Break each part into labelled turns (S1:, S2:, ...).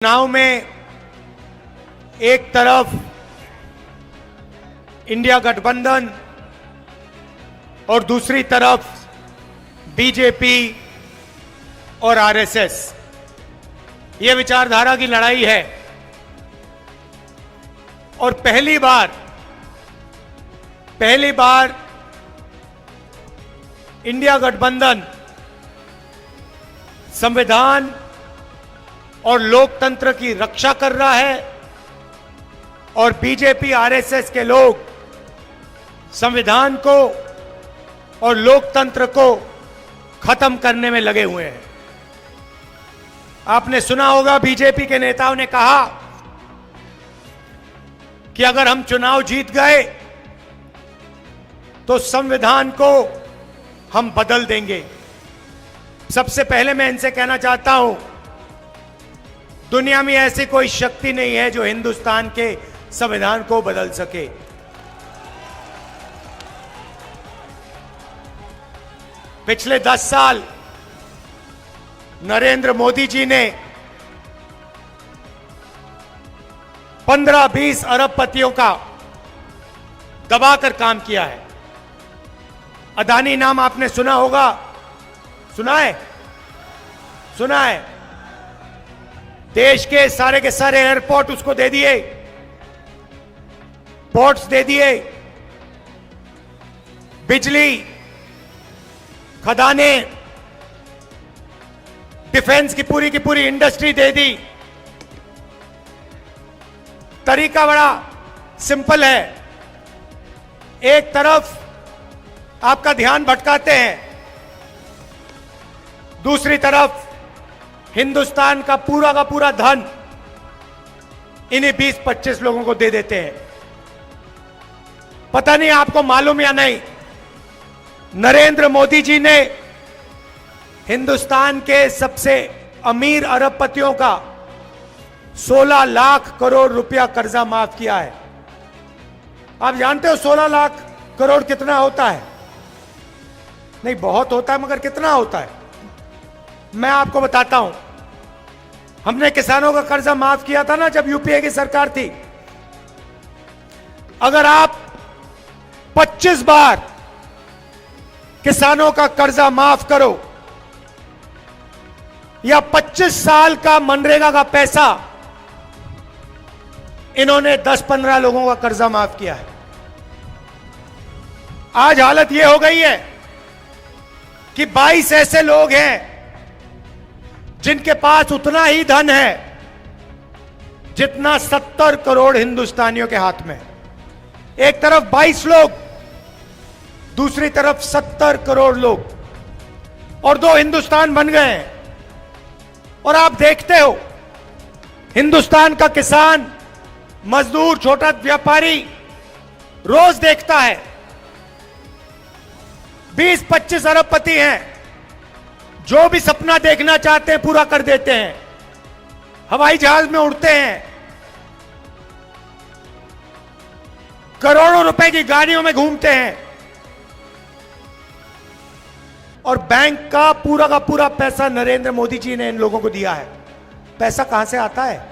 S1: चुनाव में एक तरफ इंडिया गठबंधन और दूसरी तरफ बीजेपी और आरएसएस, ये विचारधारा की लड़ाई है। और पहली बार इंडिया गठबंधन संविधान और लोकतंत्र की रक्षा कर रहा है और बीजेपी आरएसएस के लोग संविधान को और लोकतंत्र को खत्म करने में लगे हुए हैं। आपने सुना होगा बीजेपी के नेताओं ने कहा कि अगर हम चुनाव जीत गए तो संविधान को हम बदल देंगे। सबसे पहले मैं इनसे कहना चाहता हूं, दुनिया में ऐसी कोई शक्ति नहीं है जो हिंदुस्तान के संविधान को बदल सके। पिछले 10 साल नरेंद्र मोदी जी ने 15-20 अरबपतियों का दबाकर काम किया है। अदानी नाम आपने सुना होगा, सुना है। देश के सारे एयरपोर्ट उसको दे दिए, पोर्ट्स दे दिए, बिजली, खदानें, डिफेंस की पूरी इंडस्ट्री दे दी। तरीका बड़ा सिंपल है। एक तरफ आपका ध्यान भटकाते हैं, दूसरी तरफ हिंदुस्तान का पूरा धन इन्हीं 20-25 लोगों को दे देते हैं। पता नहीं आपको मालूम या नहीं, नरेंद्र मोदी जी ने हिंदुस्तान के सबसे अमीर अरबपतियों का 16 लाख करोड़ रुपया कर्जा माफ किया है। आप जानते हो 16 लाख करोड़ कितना होता है? नहीं, बहुत होता है, मगर कितना होता है मैं आपको बताता हूं। हमने किसानों का कर्जा माफ किया था ना, जब यूपीए की सरकार थी। अगर आप 25 बार किसानों का कर्जा माफ करो या 25 साल का मनरेगा का पैसा, इन्होंने 10-15 लोगों का कर्जा माफ किया है। आज हालत यह हो गई है कि 22 ऐसे लोग हैं जिनके पास उतना ही धन है जितना 70 करोड़ हिंदुस्तानियों के हाथ में। एक तरफ 22 लोग, दूसरी तरफ 70 करोड़ लोग, और 2 हिंदुस्तान बन गए हैं। और आप देखते हो, हिंदुस्तान का किसान, मजदूर, छोटा व्यापारी रोज देखता है 20-25 अरबपति हैं, जो भी सपना देखना चाहते हैं पूरा कर देते हैं। हवाई जहाज में उड़ते हैं, करोड़ों रुपए की गाड़ियों में घूमते हैं, और बैंक का पूरा पैसा नरेंद्र मोदी जी ने इन लोगों को दिया है। पैसा कहां से आता है?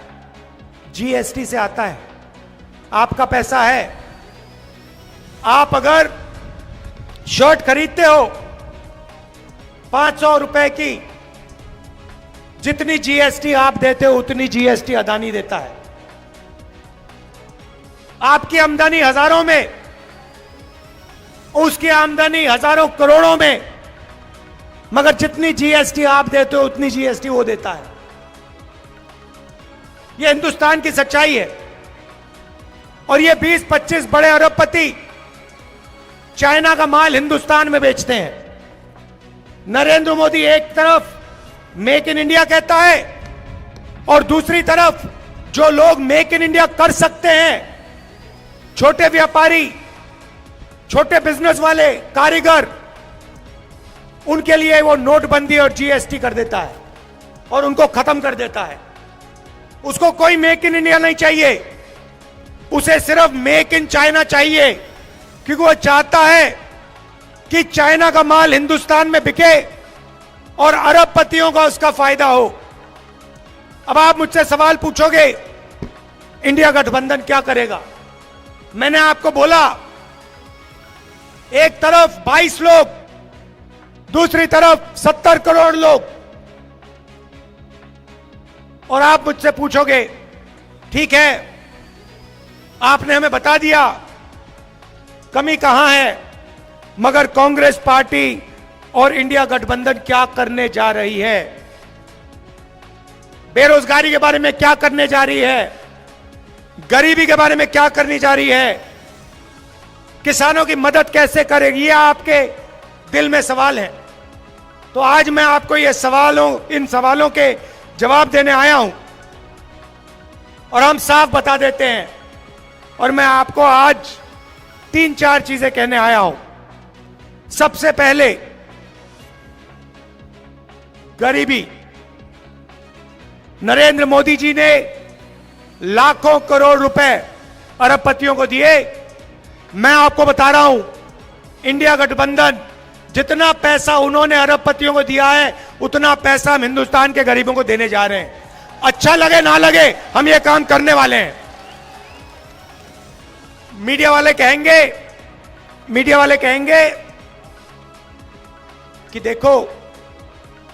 S1: जीएसटी से आता है। आपका पैसा है। आप अगर शर्ट खरीदते हो 500 रुपए की, जितनी जीएसटी आप देते हो उतनी जीएसटी अदानी देता है। आपकी आमदनी हजारों में, उसकी आमदनी हजारों करोड़ों में, मगर जितनी जीएसटी आप देते हो उतनी जीएसटी वो देता है। यह हिंदुस्तान की सच्चाई है। और ये 20-25 बड़े अरबपति चाइना का माल हिंदुस्तान में बेचते हैं। नरेंद्र मोदी एक तरफ मेक इन इंडिया कहता है, और दूसरी तरफ जो लोग मेक इन इंडिया कर सकते हैं, छोटे व्यापारी, छोटे बिजनेस वाले, कारीगर, उनके लिए वो नोटबंदी और जीएसटी कर देता है और उनको खत्म कर देता है। उसको कोई मेक इन इंडिया नहीं चाहिए, उसे सिर्फ मेक इन चाइना चाहिए, क्योंकि वो चाहता है कि चाइना का माल हिंदुस्तान में बिके और अरबपतियों का उसका फायदा हो। अब आप मुझसे सवाल पूछोगे इंडिया गठबंधन क्या करेगा। मैंने आपको बोला एक तरफ 22 लोग, दूसरी तरफ 70 करोड़ लोग, और आप मुझसे पूछोगे ठीक है आपने हमें बता दिया कमी कहां है, मगर कांग्रेस पार्टी और इंडिया गठबंधन क्या करने जा रही है, बेरोजगारी के बारे में क्या करने जा रही है, गरीबी के बारे में क्या करने जा रही है, किसानों की मदद कैसे करेगी, ये आपके दिल में सवाल है। तो आज मैं आपको इन सवालों के जवाब देने आया हूं और हम साफ बता देते हैं। और मैं आपको आज 3-4 चीजें कहने आया हूं। सबसे पहले गरीबी, नरेंद्र मोदी जी ने लाखों करोड़ रुपए अरबपतियों को दिए। मैं आपको बता रहा हूं इंडिया गठबंधन जितना पैसा उन्होंने अरबपतियों को दिया है उतना पैसा हम हिंदुस्तान के गरीबों को देने जा रहे हैं। अच्छा लगे ना लगे हम ये काम करने वाले हैं। मीडिया वाले कहेंगे कि देखो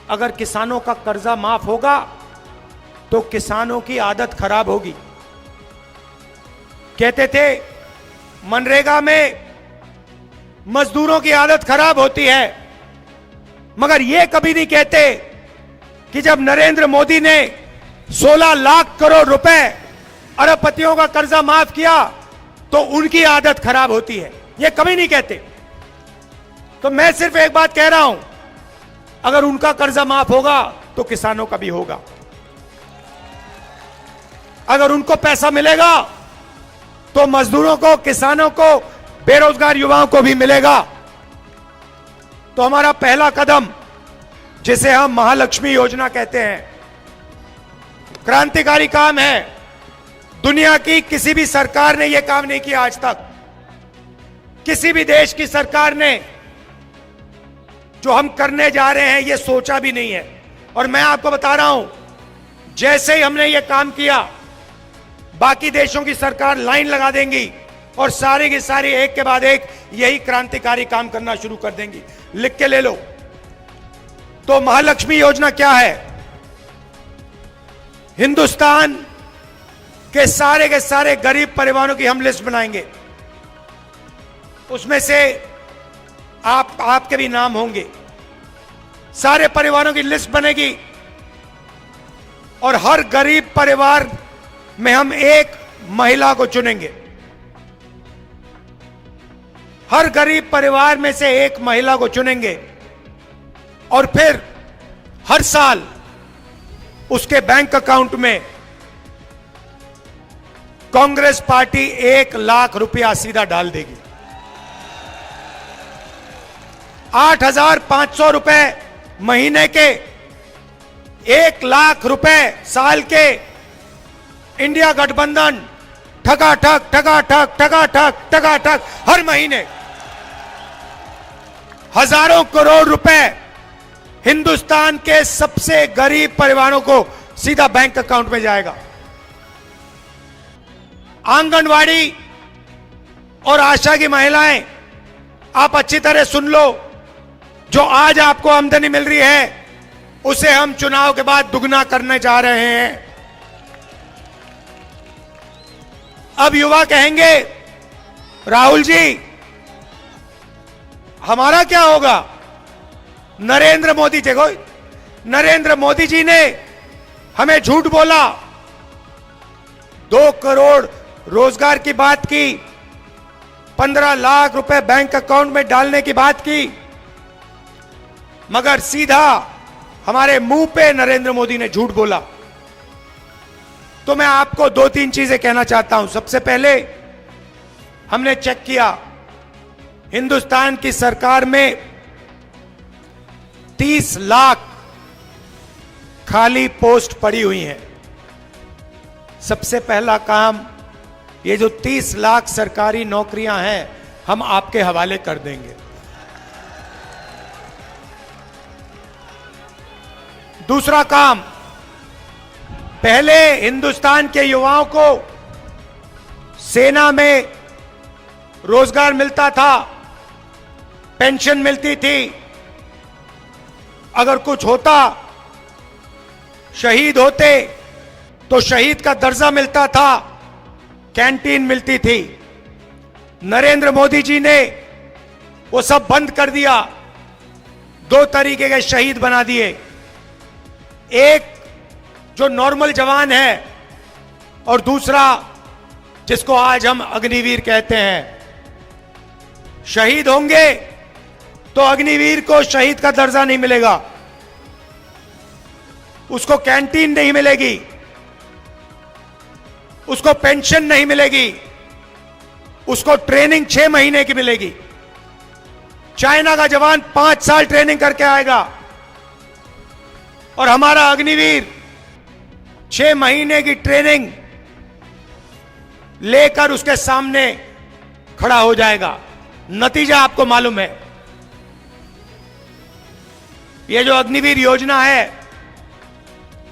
S1: अगर किसानों का कर्जा माफ होगा तो किसानों की आदत खराब होगी। कहते थे मनरेगा में मजदूरों की आदत खराब होती है, मगर यह कभी नहीं कहते कि जब नरेंद्र मोदी ने 16 लाख करोड़ रुपए अरबपतियों का कर्जा माफ किया तो उनकी आदत खराब होती है। यह कभी नहीं कहते। तो मैं सिर्फ एक बात कह रहा हूं, अगर उनका कर्जा माफ होगा तो किसानों का भी होगा। अगर उनको पैसा मिलेगा तो मजदूरों को, किसानों को, बेरोजगार युवाओं को भी मिलेगा। तो हमारा पहला कदम, जिसे हम महालक्ष्मी योजना कहते हैं, क्रांतिकारी काम है। दुनिया की किसी भी सरकार ने यह काम नहीं किया आज तक। किसी भी देश की सरकार ने जो हम करने जा रहे हैं यह सोचा भी नहीं है। और मैं आपको बता रहा हूं, जैसे ही हमने यह काम किया बाकी देशों की सरकार लाइन लगा देंगी और सारी की सारी एक के बाद एक यही क्रांतिकारी काम करना शुरू कर देंगी। लिख के ले लो। तो महालक्ष्मी योजना क्या है? हिंदुस्तान के सारे गरीब परिवारों की हम लिस्ट बनाएंगे। उसमें से आपके भी नाम होंगे। सारे परिवारों की लिस्ट बनेगी और हर गरीब परिवार में हम एक महिला को चुनेंगे। हर गरीब परिवार में से एक महिला को चुनेंगे और फिर हर साल उसके बैंक अकाउंट में कांग्रेस पार्टी 1 लाख रुपया सीधा डाल देगी। 8,500 रुपए महीने के, 1 लाख रुपए साल के, इंडिया गठबंधन ठगाठक हर महीने हजारों करोड़ रुपए हिंदुस्तान के सबसे गरीब परिवारों को सीधा बैंक अकाउंट में जाएगा। आंगनवाड़ी और आशा की महिलाएं, आप अच्छी तरह सुन लो, जो आज आपको आमदनी मिल रही है उसे हम चुनाव के बाद दुगना करने जा रहे हैं। अब युवा कहेंगे राहुल जी हमारा क्या होगा? नरेंद्र मोदी जी ने हमें झूठ बोला, 2 करोड़ रोजगार की बात की, 15 लाख रुपए बैंक अकाउंट में डालने की बात की, मगर सीधा हमारे मुंह पे नरेंद्र मोदी ने झूठ बोला। तो मैं आपको 2-3 चीजें कहना चाहता हूं। सबसे पहले हमने चेक किया, हिंदुस्तान की सरकार में 30 लाख खाली पोस्ट पड़ी हुई हैं। सबसे पहला काम, ये जो 30 लाख सरकारी नौकरियां हैं हम आपके हवाले कर देंगे। दूसरा काम, पहले हिंदुस्तान के युवाओं को सेना में रोजगार मिलता था, पेंशन मिलती थी, अगर कुछ होता, शहीद होते तो शहीद का दर्जा मिलता था, कैंटीन मिलती थी। नरेंद्र मोदी जी ने वो सब बंद कर दिया, दो तरीके के शहीद बना दिए। एक जो नॉर्मल जवान है और दूसरा जिसको आज हम अग्निवीर कहते हैं। शहीद होंगे तो अग्निवीर को शहीद का दर्जा नहीं मिलेगा, उसको कैंटीन नहीं मिलेगी, उसको पेंशन नहीं मिलेगी, उसको ट्रेनिंग 6 महीने की मिलेगी। चाइना का जवान 5 साल ट्रेनिंग करके आएगा और हमारा अग्निवीर 6 महीने की ट्रेनिंग लेकर उसके सामने खड़ा हो जाएगा। नतीजा आपको मालूम है। यह जो अग्निवीर योजना है,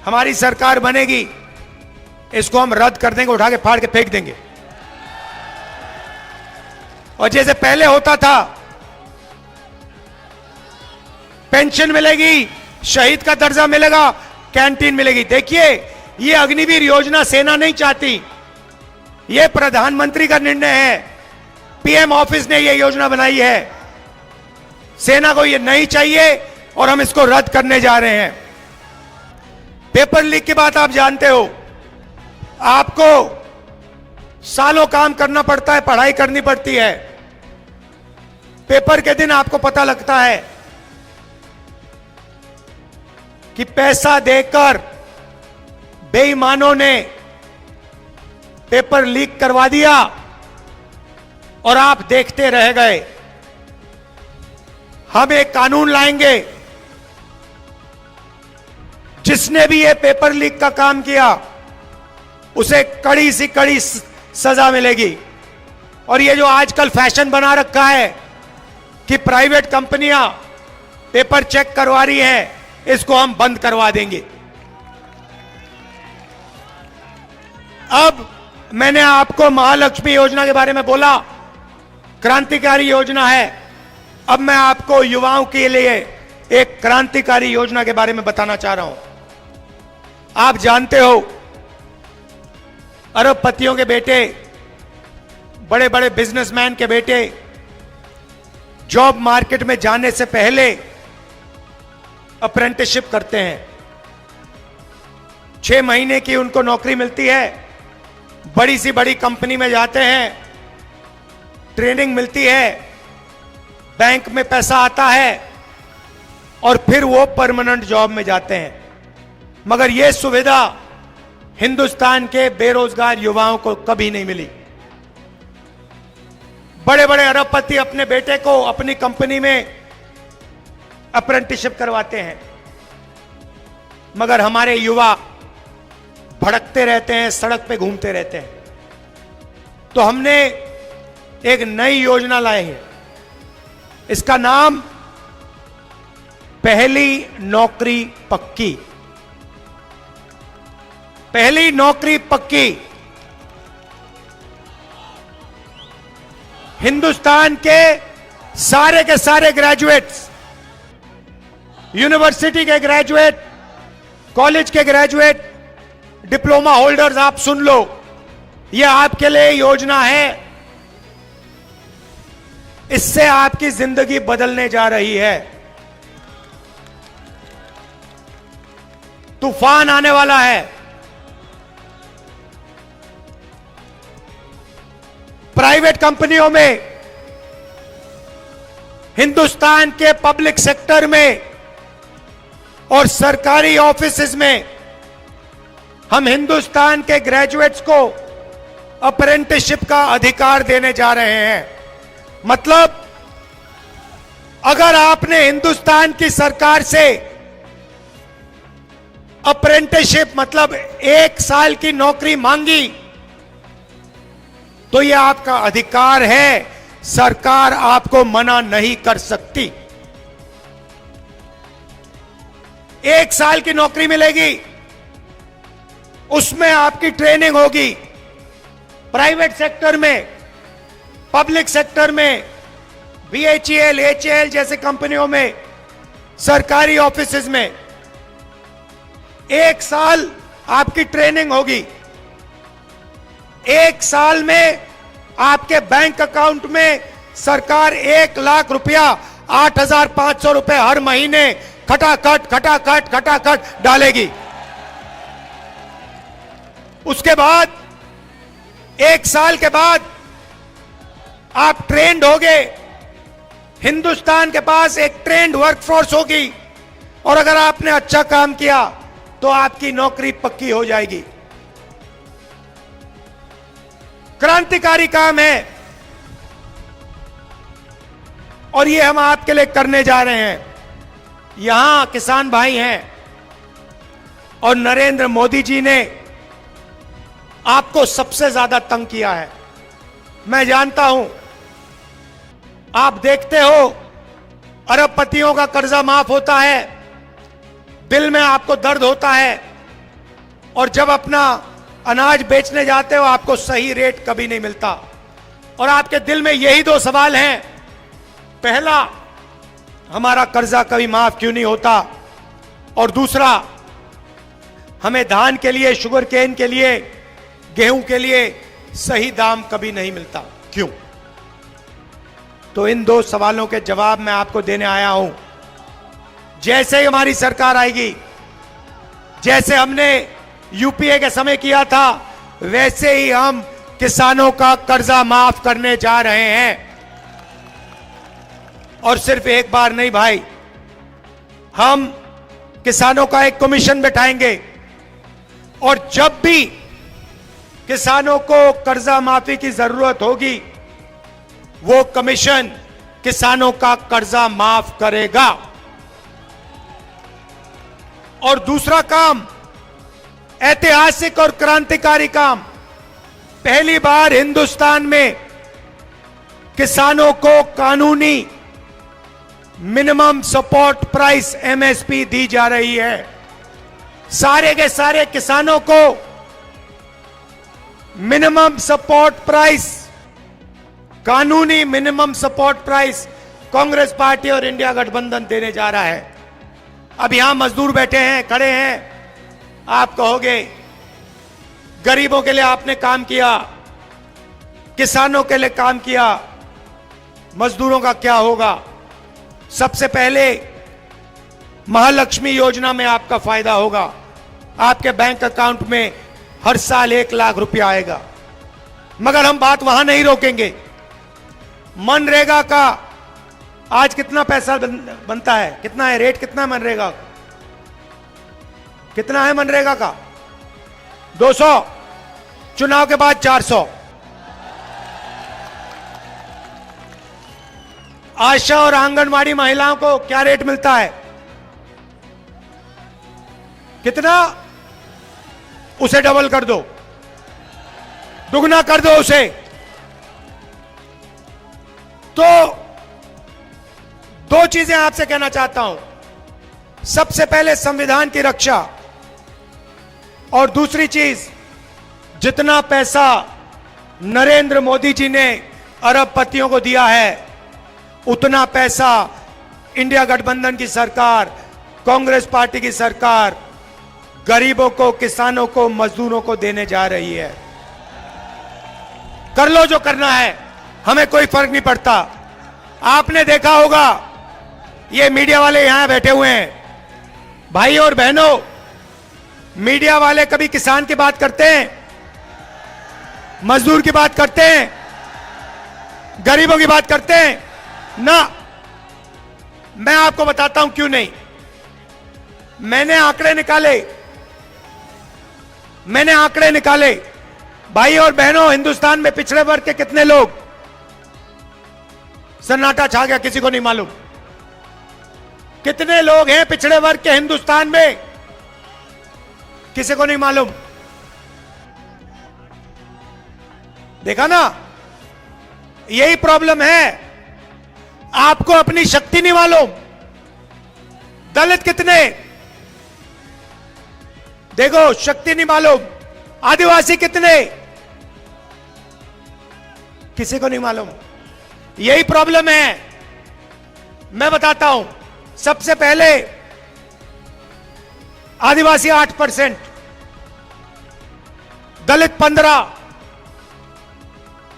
S1: हमारी सरकार बनेगी, इसको हम रद्द कर देंगे, उठा के फाड़ के फेंक देंगे। और जैसे पहले होता था, पेंशन मिलेगी, शहीद का दर्जा मिलेगा, कैंटीन मिलेगी। देखिए, यह अग्निवीर योजना सेना नहीं चाहती, यह प्रधानमंत्री का निर्णय है, पीएम ऑफिस ने यह योजना बनाई है। सेना को यह नहीं चाहिए और हम इसको रद्द करने जा रहे हैं। पेपर लीक की बात आप जानते हो, आपको सालों काम करना पड़ता है, पढ़ाई करनी पड़ती है, पेपर के दिन आपको पता लगता है कि पैसा देकर बेईमानों ने पेपर लीक करवा दिया और आप देखते रह गए। हम एक कानून लाएंगे, जिसने भी ये पेपर लीक का काम किया उसे कड़ी सी कड़ी सजा मिलेगी। और ये जो आजकल फैशन बना रखा है कि प्राइवेट कंपनियां पेपर चेक करवा रही हैं, इसको हम बंद करवा देंगे। अब मैंने आपको महालक्ष्मी योजना के बारे में बोला, क्रांतिकारी योजना है। अब मैं आपको युवाओं के लिए एक क्रांतिकारी योजना के बारे में बताना चाह रहा हूं। आप जानते हो, अरबपतियों के बेटे, बड़े बड़े बिजनेसमैन के बेटे जॉब मार्केट में जाने से पहले अप्रेंटिसशिप करते हैं। 6 महीने की उनको नौकरी मिलती है, बड़ी सी बड़ी कंपनी में जाते हैं, ट्रेनिंग मिलती है, बैंक में पैसा आता है और फिर वो परमानेंट जॉब में जाते हैं। मगर यह सुविधा हिंदुस्तान के बेरोजगार युवाओं को कभी नहीं मिली। बड़े बड़े अरबपति अपने बेटे को अपनी कंपनी में अप्रेंटिसशिप करवाते हैं, मगर हमारे युवा भड़कते रहते हैं, सड़क पे घूमते रहते हैं। तो हमने एक नई योजना लाई है, इसका नाम पहली नौकरी पक्की। पहली नौकरी पक्की। हिंदुस्तान के सारे ग्रेजुएट्स, यूनिवर्सिटी के ग्रेजुएट, कॉलेज के ग्रेजुएट, डिप्लोमा होल्डर्स, आप सुन लो, यह आपके लिए योजना है। इससे आपकी जिंदगी बदलने जा रही है। तूफान आने वाला है। प्राइवेट कंपनियों में, हिंदुस्तान के पब्लिक सेक्टर में और सरकारी ऑफिसेज में हम हिंदुस्तान के ग्रेजुएट्स को अप्रेंटिसशिप का अधिकार देने जा रहे हैं। मतलब, अगर आपने हिंदुस्तान की सरकार से अप्रेंटिसशिप मतलब 1 साल की नौकरी मांगी, तो यह आपका अधिकार है, सरकार आपको मना नहीं कर सकती। 1 साल की नौकरी मिलेगी, उसमें आपकी ट्रेनिंग होगी। प्राइवेट सेक्टर में, पब्लिक सेक्टर में, BHEL, HAL जैसे कंपनियों में, सरकारी ऑफिसेज में 1 साल आपकी ट्रेनिंग होगी। 1 साल में आपके बैंक अकाउंट में सरकार 1 लाख रुपया, 8,500 रुपए हर महीने खटाखट डालेगी। उसके बाद 1 साल के बाद आप ट्रेंड होगे। हिंदुस्तान के पास एक ट्रेंड वर्कफोर्स होगी और अगर आपने अच्छा काम किया तो आपकी नौकरी पक्की हो जाएगी। क्रांतिकारी काम है और ये हम आपके लिए करने जा रहे हैं। यहां किसान भाई हैं और नरेंद्र मोदी जी ने आपको सबसे ज्यादा तंग किया है। मैं जानता हूं, आप देखते हो अरबपतियों का कर्जा माफ होता है, दिल में आपको दर्द होता है और जब अपना अनाज बेचने जाते हो आपको सही रेट कभी नहीं मिलता और आपके दिल में यही 2 सवाल हैं। पहला, हमारा कर्जा कभी माफ क्यों नहीं होता, और दूसरा, हमें धान के लिए, शुगर केन के लिए, गेहूं के लिए सही दाम कभी नहीं मिलता, क्यों? तो इन 2 सवालों के जवाब मैं आपको देने आया हूं। जैसे ही हमारी सरकार आएगी, जैसे हमने यूपीए के समय किया था, वैसे ही हम किसानों का कर्जा माफ करने जा रहे हैं। और सिर्फ एक बार नहीं भाई, हम किसानों का एक कमीशन बैठाएंगे और जब भी किसानों को कर्जा माफी की जरूरत होगी, वो कमीशन किसानों का कर्जा माफ करेगा। और दूसरा काम, ऐतिहासिक और क्रांतिकारी काम, पहली बार हिंदुस्तान में किसानों को कानूनी मिनिमम सपोर्ट प्राइस MSP दी जा रही है। सारे के सारे किसानों को मिनिमम सपोर्ट प्राइस, कानूनी minimum support price Congress party और इंडिया गठबंधन देने जा रहा है। अब यहां मजदूर बैठे हैं, खड़े हैं, आप कहोगे गरीबों के लिए आपने काम किया, किसानों के लिए काम किया, मजदूरों का क्या होगा? सबसे पहले महालक्ष्मी योजना में आपका फायदा होगा। आपके बैंक अकाउंट में हर साल 1 लाख रुपया आएगा। मगर हम बात वहां नहीं रोकेंगे। मनरेगा का आज कितना पैसा बनता है? कितना है रेट? कितना है मनरेगा? कितना है मनरेगा का? 200। चुनाव के बाद 400। आशा और आंगनवाड़ी महिलाओं को क्या रेट मिलता है? कितना? उसे डबल कर दो, दुगना कर दो उसे। तो 2 चीजें आपसे कहना चाहता हूं। सबसे पहले संविधान की रक्षा, और दूसरी चीज, जितना पैसा नरेंद्र मोदी जी ने अरबपतियों को दिया है, उतना पैसा इंडिया गठबंधन की सरकार, कांग्रेस पार्टी की सरकार गरीबों को, किसानों को, मजदूरों को देने जा रही है। कर लो जो करना है, हमें कोई फर्क नहीं पड़ता। आपने देखा होगा, ये मीडिया वाले यहां बैठे हुए हैं, भाई और बहनों, मीडिया वाले कभी किसान की बात करते हैं, मजदूर की बात करते हैं, गरीबों की बात करते हैं? ना। मैं आपको बताता हूं क्यों नहीं। मैंने आंकड़े निकाले। भाई और बहनों, हिंदुस्तान में पिछड़े वर्ग के कितने लोग? सन्नाटा छा गया, किसी को नहीं मालूम। कितने लोग हैं पिछड़े वर्ग के हिंदुस्तान में? किसी को नहीं मालूम। देखा ना, यही प्रॉब्लम है। आपको अपनी शक्ति नहीं मालूम। दलित कितने? देखो, शक्ति नहीं मालूम। आदिवासी कितने, किसी को नहीं मालूम। यही प्रॉब्लम है। मैं बताता हूं। सबसे पहले आदिवासी 8%, दलित 15%,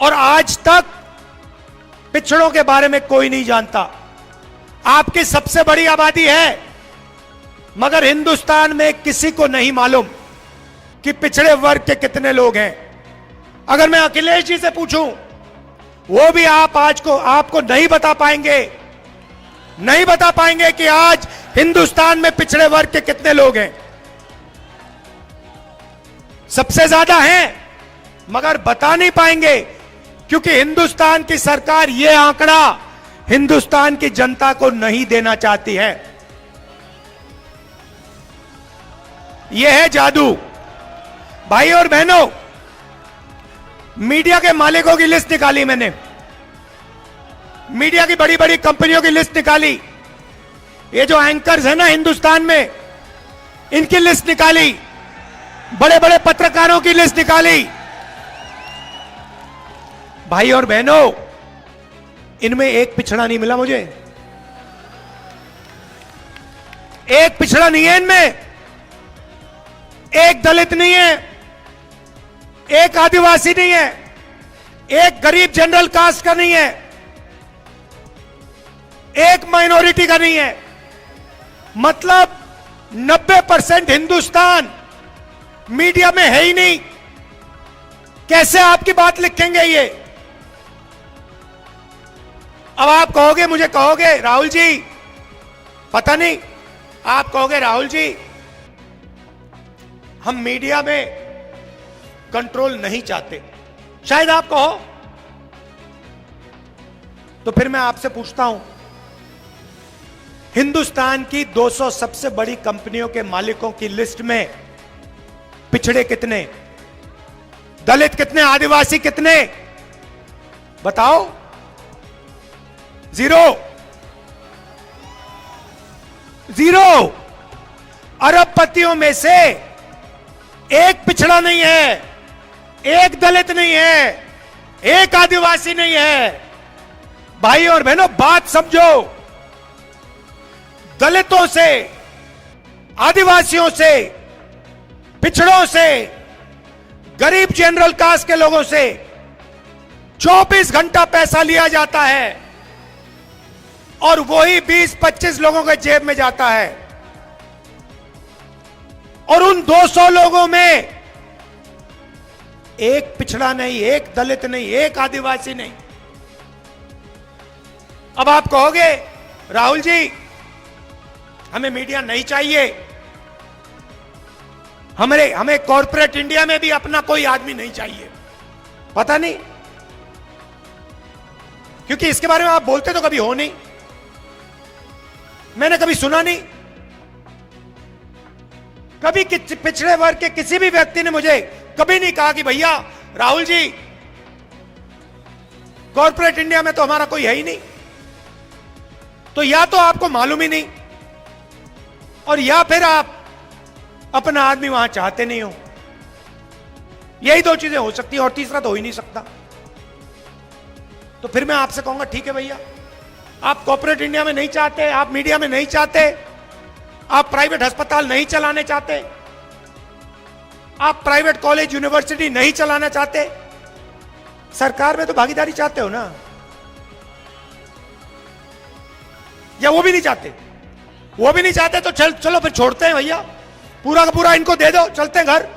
S1: और आज तक पिछड़ों के बारे में कोई नहीं जानता। आपकी सबसे बड़ी आबादी है, मगर हिंदुस्तान में किसी को नहीं मालूम कि पिछड़े वर्ग के कितने लोग हैं। अगर मैं अखिलेश जी से पूछूं, वो भी आपको नहीं बता पाएंगे कि आज हिंदुस्तान में पिछड़े वर्ग के कितने लोग हैं। सबसे ज्यादा हैं, मगर बता नहीं पाएंगे, क्योंकि हिंदुस्तान की सरकार यह आंकड़ा हिंदुस्तान की जनता को नहीं देना चाहती है। यह है जादू। भाई और बहनों, मीडिया के मालिकों की लिस्ट निकाली मैंने, मीडिया की बड़ी बड़ी कंपनियों की लिस्ट निकाली, ये जो एंकर्स है ना हिंदुस्तान में, इनकी लिस्ट निकाली, बड़े बड़े पत्रकारों की लिस्ट निकाली। भाई और बहनों, इनमें एक पिछड़ा नहीं मिला मुझे। एक पिछड़ा नहीं है इनमें, एक दलित नहीं है, एक आदिवासी नहीं है, एक गरीब जनरल कास्ट का नहीं है, एक माइनॉरिटी का नहीं है। मतलब 90% हिंदुस्तान मीडिया में है ही नहीं। कैसे आपकी बात लिखेंगे ये? अब आप कहोगे, मुझे कहोगे राहुल जी, पता नहीं, आप कहोगे राहुल जी हम मीडिया में कंट्रोल नहीं चाहते, शायद आप कहो। तो फिर मैं आपसे पूछता हूं, हिंदुस्तान की 200 सबसे बड़ी कंपनियों के मालिकों की लिस्ट में पिछड़े कितने, दलित कितने, आदिवासी कितने? बताओ। जीरो। अरबपतियों में से एक पिछड़ा नहीं है, एक दलित नहीं है, एक आदिवासी नहीं है। भाई और बहनों, बात समझो। दलितों से, आदिवासियों से, पिछड़ों से, गरीब जनरल कास्ट के लोगों से 24 घंटा पैसा लिया जाता है, और वही 20-25 लोगों के जेब में जाता है। और उन 200 लोगों में एक पिछड़ा नहीं, एक दलित नहीं, एक आदिवासी नहीं। अब आप कहोगे राहुल जी हमें मीडिया नहीं चाहिए, हमें कॉर्पोरेट इंडिया में भी अपना कोई आदमी नहीं चाहिए। पता नहीं, क्योंकि इसके बारे में आप बोलते तो कभी हो नहीं, मैंने कभी सुना नहीं। कभी पिछड़े वर्ग के किसी भी व्यक्ति ने मुझे कभी नहीं कहा कि भैया राहुल जी कॉर्पोरेट इंडिया में तो हमारा कोई है ही नहीं। तो या तो आपको मालूम ही नहीं, और या फिर आप अपना आदमी वहां चाहते नहीं हो। यही दो चीजें हो सकती है, और तीसरा तो हो ही नहीं सकता। तो फिर मैं आपसे कहूंगा ठीक है भैया, आप कॉर्पोरेट इंडिया में नहीं चाहते, आप मीडिया में नहीं चाहते, आप प्राइवेट अस्पताल नहीं चलाने चाहते, आप प्राइवेट कॉलेज यूनिवर्सिटी नहीं चलाना चाहते, सरकार में तो भागीदारी चाहते हो ना? या वो भी नहीं चाहते? वो भी नहीं चाहते तो चलो फिर छोड़ते हैं भैया, पूरा का पूरा इनको दे दो, चलते हैं घर।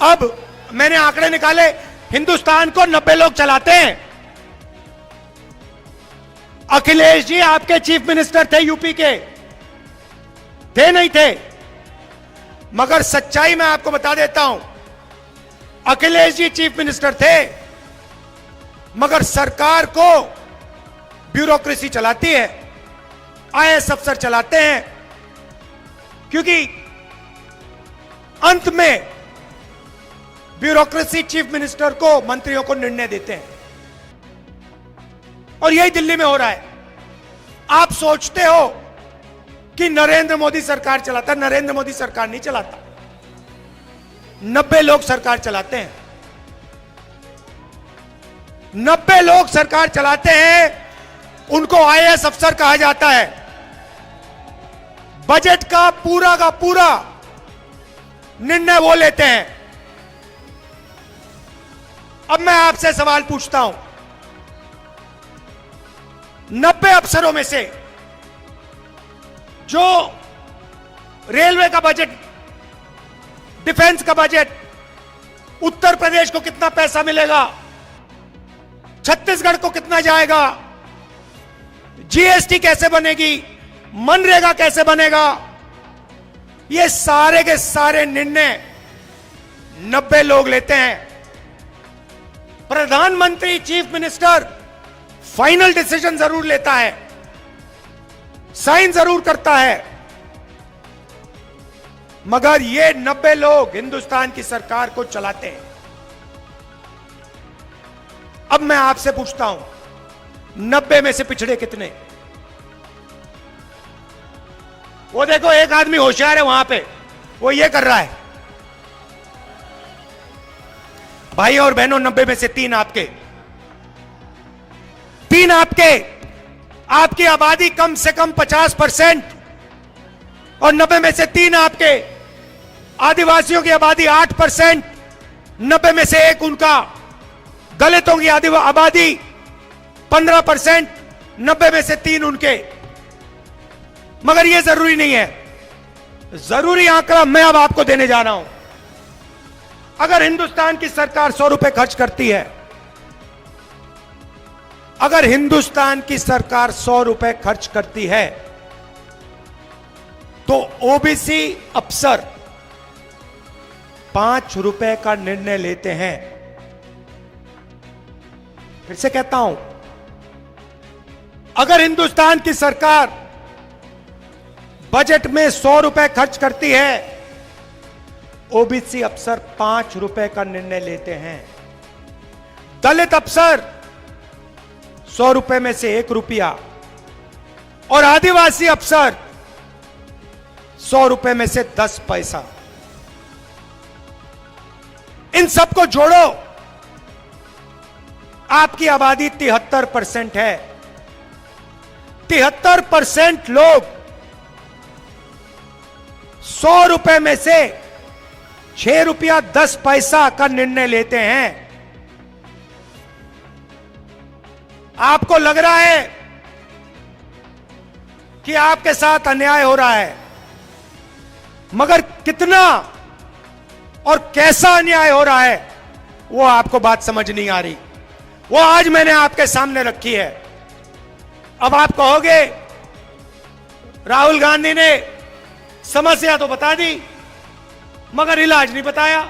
S1: अब मैंने आंकड़े निकाले, हिंदुस्तान को 90 लोग चलाते हैं। अखिलेश जी आपके चीफ मिनिस्टर थे यूपी के, थे नहीं थे? मगर सच्चाई मैं आपको बता देता हूं, अखिलेश जी चीफ मिनिस्टर थे, मगर सरकार को ब्यूरोक्रेसी चलाती है, आईएएस अफसर चलाते हैं, क्योंकि अंत में ब्यूरोक्रेसी चीफ मिनिस्टर को, मंत्रियों को निर्णय देते हैं। और यही दिल्ली में हो रहा है। आप सोचते हो कि नरेंद्र मोदी सरकार चलाता। नरेंद्र मोदी सरकार नहीं चलाता, 90 लोग सरकार चलाते हैं। 90 लोग सरकार चलाते हैं, उनको आईएएस अफसर कहा जाता है। बजट का पूरा निर्णय वो लेते हैं। अब मैं आपसे सवाल पूछता हूं, 90 अफसरों में से जो रेलवे का बजट, डिफेंस का बजट, उत्तर प्रदेश को कितना पैसा मिलेगा, छत्तीसगढ़ को कितना जाएगा, जीएसटी कैसे बनेगी, मनरेगा कैसे बनेगा, ये सारे के सारे निर्णय 90 लोग लेते हैं। प्रधानमंत्री, चीफ मिनिस्टर फाइनल डिसीजन जरूर लेता है, साइन जरूर करता है, मगर ये 90 लोग हिंदुस्तान की सरकार को चलाते हैं। अब मैं आपसे पूछता हूं, 90 में से पिछड़े कितने? वो देखो एक आदमी होशियार है वहां पे, वो ये कर रहा है। भाई और बहनों, 90 में से 3 आपके, 3 आपके। आपकी आबादी कम से कम 50% और 90 में से 3 आपके। आदिवासियों की आबादी 8%, 90 में से 1 उनका। दलितों की आबादी 15%, 90 में से 3 उनके। मगर यह जरूरी नहीं है, जरूरी आंकड़ा मैं अब आपको देने जा रहा हूं। अगर हिंदुस्तान की सरकार 100 रुपए खर्च करती है, अगर हिंदुस्तान की सरकार 100 रुपए खर्च करती है, तो ओबीसी अफसर 5 रुपए का निर्णय लेते हैं। फिर से कहता हूं, अगर हिंदुस्तान की सरकार बजट में 100 रुपए खर्च करती है, ओबीसी अफसर 5 रुपए का निर्णय लेते हैं। दलित अफसर 100 रुपए में से 1 रुपया, और आदिवासी अफसर 100 रुपए में से 10 पैसा। इन सबको जोड़ो, आपकी आबादी 73% है। 73% लोग 100 रुपए में से 6 रुपया 10 पैसा का निर्णय लेते हैं। आपको लग रहा है कि आपके साथ अन्याय हो रहा है, मगर कितना और कैसा अन्याय हो रहा है वो आपको बात समझ नहीं आ रही। वो आज मैंने आपके सामने रखी है। अब आप कहोगे राहुल गांधी ने समस्या तो बता दी मगर इलाज नहीं बताया,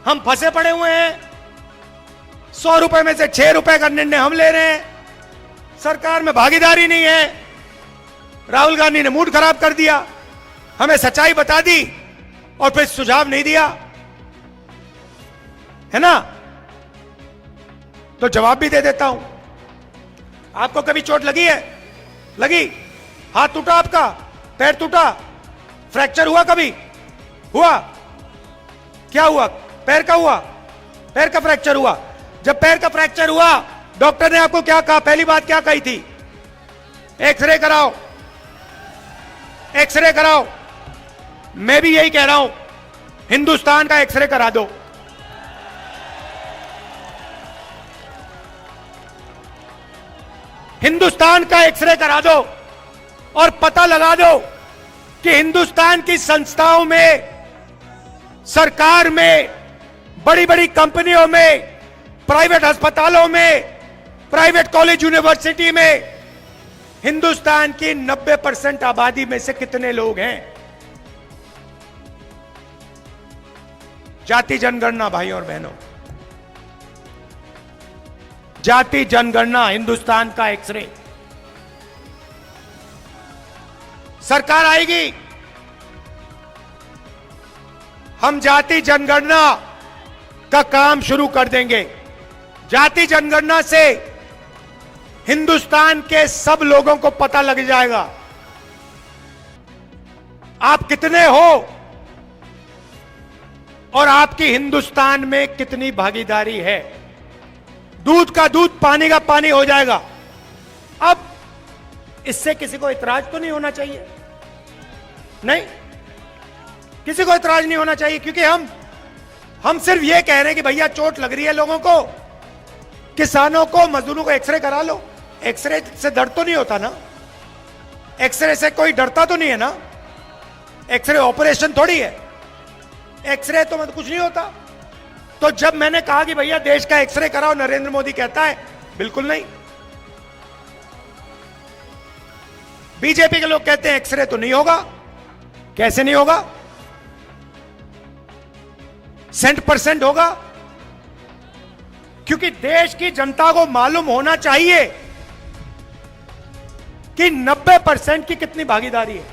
S1: हम फंसे पड़े हुए हैं, 100 रुपए में से 6 रुपए का निर्णय हम ले रहे हैं, सरकार में भागीदारी नहीं है। राहुल गांधी ने मूड खराब कर दिया, हमें सच्चाई बता दी और फिर सुझाव नहीं दिया, है ना? तो जवाब भी दे देता हूं। आपको कभी चोट लगी है? लगी? हाथ टूटा आपका, पैर टूटा, फ्रैक्चर हुआ कभी? हुआ? क्या हुआ? पैर का हुआ? पैर का फ्रैक्चर हुआ। जब पैर का फ्रैक्चर हुआ, डॉक्टर ने आपको क्या कहा? पहली बात क्या कही थी? एक्सरे कराओ, एक्सरे कराओ। मैं भी यही कह रहा हूं, हिंदुस्तान का एक्सरे करा दो। हिंदुस्तान का एक्सरे करा दो और पता लगा दो कि हिंदुस्तान की संस्थाओं में, सरकार में, बड़ी बड़ी कंपनियों में, प्राइवेट अस्पतालों में, प्राइवेट कॉलेज यूनिवर्सिटी में हिंदुस्तान की 90% आबादी में से कितने लोग हैं? जाति जनगणना भाई और बहनों, जाति जनगणना, हिंदुस्तान का एक्सरे। सरकार आएगी, हम जाति जनगणना का काम शुरू कर देंगे। जाति जनगणना से हिंदुस्तान के सब लोगों को पता लग जाएगा आप कितने हो और आपकी हिंदुस्तान में कितनी भागीदारी है। दूध का दूध, पानी का पानी हो जाएगा। अब इससे किसी को इतराज तो नहीं होना चाहिए, नहीं, किसी को इतराज नहीं होना चाहिए, क्योंकि हम सिर्फ ये कह रहे हैं कि भैया चोट लग रही है लोगों को, किसानों को, मजदूरों को एक्सरे करा लो। एक्सरे से दर्द तो नहीं होता ना, एक्सरे से कोई डरता तो नहीं है ना, एक्सरे ऑपरेशन थोड़ी है, एक्सरे तो मतलब कुछ नहीं होता। तो जब मैंने कहा कि भैया देश का एक्सरे कराओ, नरेंद्र मोदी कहता है बिल्कुल नहीं। बीजेपी के लोग कहते हैं एक्सरे तो नहीं होगा। कैसे नहीं होगा? 100% होगा, क्योंकि देश की जनता को मालूम होना चाहिए कि 90% की कितनी भागीदारी है।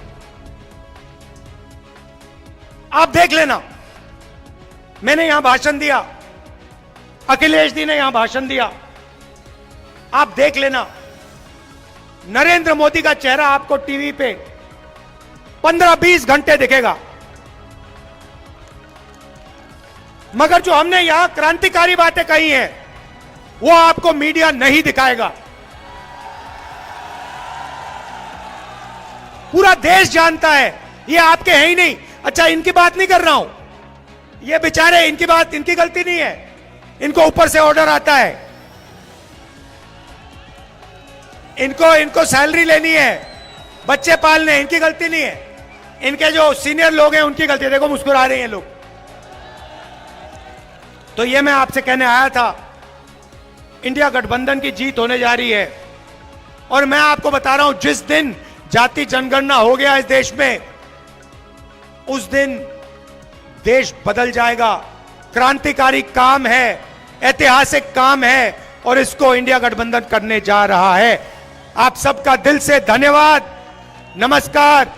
S1: आप देख लेना, मैंने यहां भाषण दिया, अखिलेश जी ने यहां भाषण दिया, आप देख लेना, नरेंद्र मोदी का चेहरा आपको टीवी पे 15-20 घंटे दिखेगा, मगर जो हमने यहां क्रांतिकारी बातें कही हैं वो आपको मीडिया नहीं दिखाएगा। पूरा देश जानता है ये आपके हैं ही नहीं। अच्छा, इनकी बात नहीं कर रहा हूं, ये बेचारे, इनकी बात, इनकी गलती नहीं है, इनको ऊपर से ऑर्डर आता है, इनको सैलरी लेनी है, बच्चे पालने, इनकी गलती नहीं है। इनके जो सीनियर लोग हैं उनकी गलती है। देखो मुस्कुरा रहे हैं लोग। तो ये मैं आपसे कहने आया था, इंडिया गठबंधन की जीत होने जा रही है, और मैं आपको बता रहा हूं, जिस दिन जाति जनगणना हो गया इस देश में, उस दिन देश बदल जाएगा। क्रांतिकारी काम है, ऐतिहासिक काम है, और इसको इंडिया गठबंधन करने जा रहा है। आप सबका दिल से धन्यवाद, नमस्कार।